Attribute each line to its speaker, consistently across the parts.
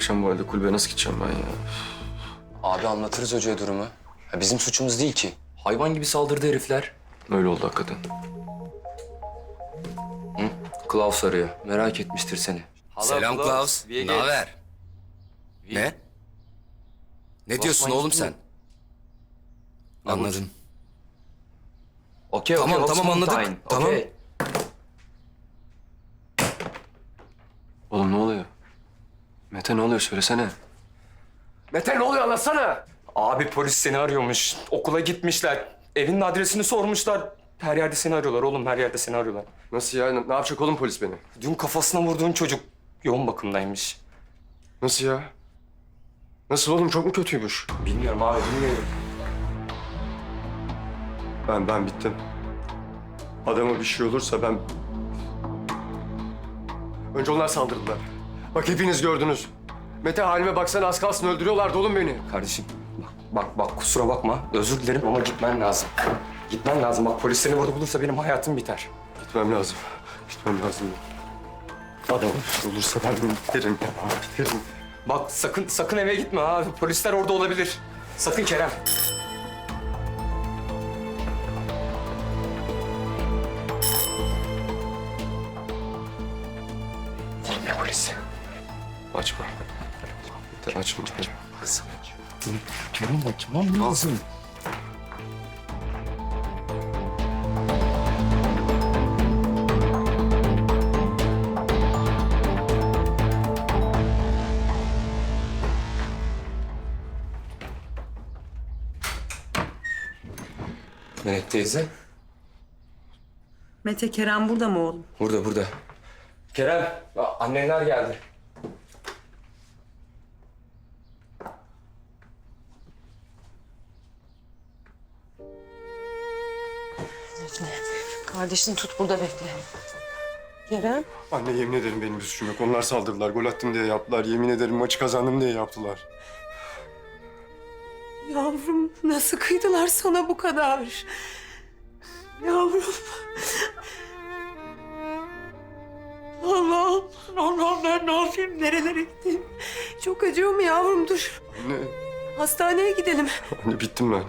Speaker 1: Akşam bu halde kulübe nasıl gideceğim ben ya?
Speaker 2: Abi anlatırız hocaya durumu. Ya bizim suçumuz değil ki. Hayvan gibi saldırdı herifler.
Speaker 1: Öyle oldu hakikaten.
Speaker 2: Hı? Klaus arıyor. Merak etmiştir seni.
Speaker 3: Selam Klaus. Ne haber? Ne? Ne diyorsun
Speaker 2: Osman
Speaker 3: oğlum
Speaker 2: gitti mi?
Speaker 3: sen? Anladım.
Speaker 2: Okey,
Speaker 3: Tamam,
Speaker 2: okey,
Speaker 3: tamam, anladık.
Speaker 2: Osman,
Speaker 3: Tamam.
Speaker 2: okey.
Speaker 1: Oğlum ne oluyor? Mete ne oluyor söylesene.
Speaker 2: Mete ne oluyor anlatsana. Abi polis seni arıyormuş. Okula gitmişler. Evinin adresini sormuşlar. Her yerde seni arıyorlar oğlum, her yerde seni arıyorlar.
Speaker 1: Nasıl ya? Ne yapacak oğlum polis beni?
Speaker 2: Dün kafasına vurduğun çocuk yoğun bakımdaymış.
Speaker 1: Nasıl ya? Nasıl oğlum çok mu kötüymüş?
Speaker 2: Bilmiyorum abi, bilmiyorum.
Speaker 1: Ben bittim. Adama bir şey olursa ben... Önce onlar saldırdılar. Bak hepiniz gördünüz. Mete halime baksana az kalsın öldürüyorlardı oğlum beni.
Speaker 2: Kardeşim bak kusura bakma. Özür dilerim ama gitmen lazım. Gitmen lazım. Bak polis seni burada bulursa benim hayatım biter.
Speaker 1: Gitmem lazım. Gitmem lazım. Adam olursa ben biterim ya. Biterim.
Speaker 2: Bak sakın eve gitme abi. Polisler orada olabilir. Sakın Kerem. Ne polisi?
Speaker 1: Açma. Mete açma.
Speaker 2: Kerem açmam lazım. Melek teyze.
Speaker 4: Mete, Kerem burada mı oğlum?
Speaker 2: Burada. Kerem, annenler geldi.
Speaker 4: Kardeşini tut burada bekle. Kerem?
Speaker 1: Anne yemin ederim benim bir suçum yok. Onlar saldırdılar. Gol attım diye yaptılar. Yemin ederim maçı kazandım diye yaptılar.
Speaker 4: Yavrum nasıl kıydılar sana bu kadar? Yavrum. Allah'ım ben ne yapayım? Nerelere gideyim? Çok acıyor mu yavrum? Dur.
Speaker 1: Anne,
Speaker 4: Hastaneye gidelim.
Speaker 1: anne bittim ben.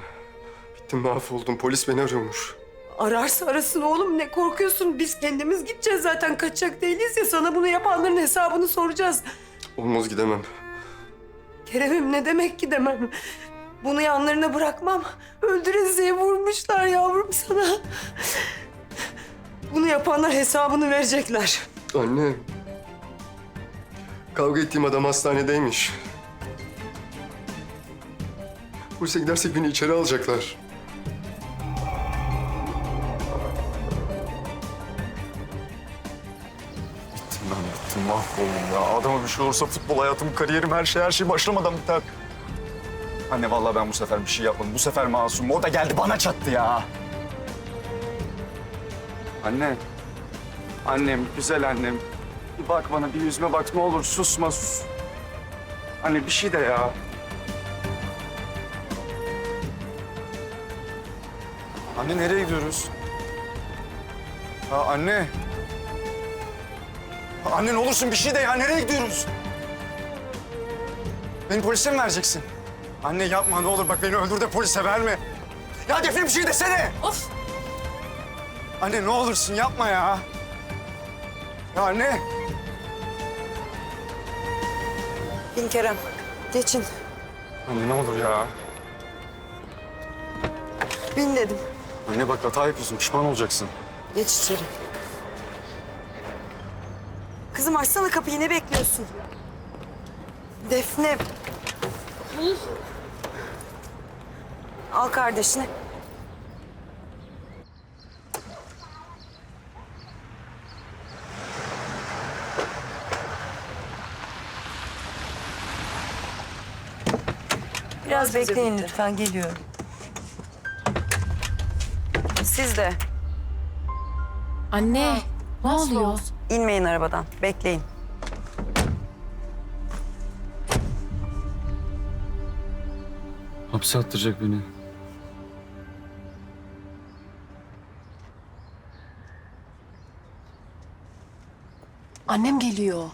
Speaker 1: Bittim mahvoldum. Polis beni arıyormuş.
Speaker 4: Ararsa arasın oğlum. Ne korkuyorsun? Biz kendimiz gideceğiz zaten. Kaçacak değiliz ya. Sana bunu yapanların hesabını soracağız.
Speaker 1: Olmaz gidemem.
Speaker 4: Kerem'im ne demek gidemem? Bunu yanlarına bırakmam. Öldürün diye vurmuşlar yavrum sana. Bunu yapanlar hesabını verecekler.
Speaker 1: Anne. Kavga ettiğim adam hastanedeymiş. Polise gidersek beni içeri alacaklar. Bittim mahvoldum ya. Adama bir şey olursa futbol hayatım, kariyerim, her şey başlamadan biter.
Speaker 5: Anne vallahi ben bu sefer bir şey yapmadım. Bu sefer masum. O da geldi bana çattı ya. Anne. Annem, güzel annem. Bir bak bana, bir yüzüme bak. Ne olur susma, sus. Anne bir şey de ya. Anne nereye gidiyoruz? Anne. Anne ne olursun bir şey de ya. Nereye gidiyoruz? Beni polise mi vereceksin? Anne yapma ne olur, bak beni öldür de polise verme. Ya Defne bir şey desene.
Speaker 4: Of!
Speaker 5: Anne ne olursun yapma ya. Ya anne.
Speaker 4: Bin Kerem. Geçin.
Speaker 5: Anne ne olur ya.
Speaker 4: Bin dedim.
Speaker 5: Anne bak hata yapıyorsun, pişman olacaksın.
Speaker 4: Geç içeri. Kızım açsana kapıyı, ne bekliyorsun? Defne. Al kardeşini. Biraz bekleyin lütfen, geliyorum. Siz de
Speaker 6: Anne, ne oluyor?
Speaker 4: inmeyin arabadan, bekleyin.
Speaker 5: Hapse attıracak beni.
Speaker 6: Annem geliyor.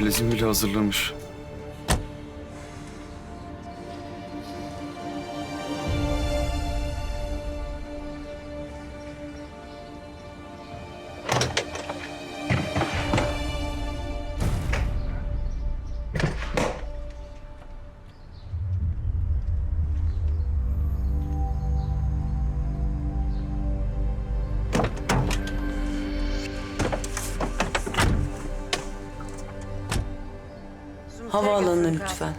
Speaker 5: Valizimi bile hazırlamış.
Speaker 4: Havaalanına lütfen.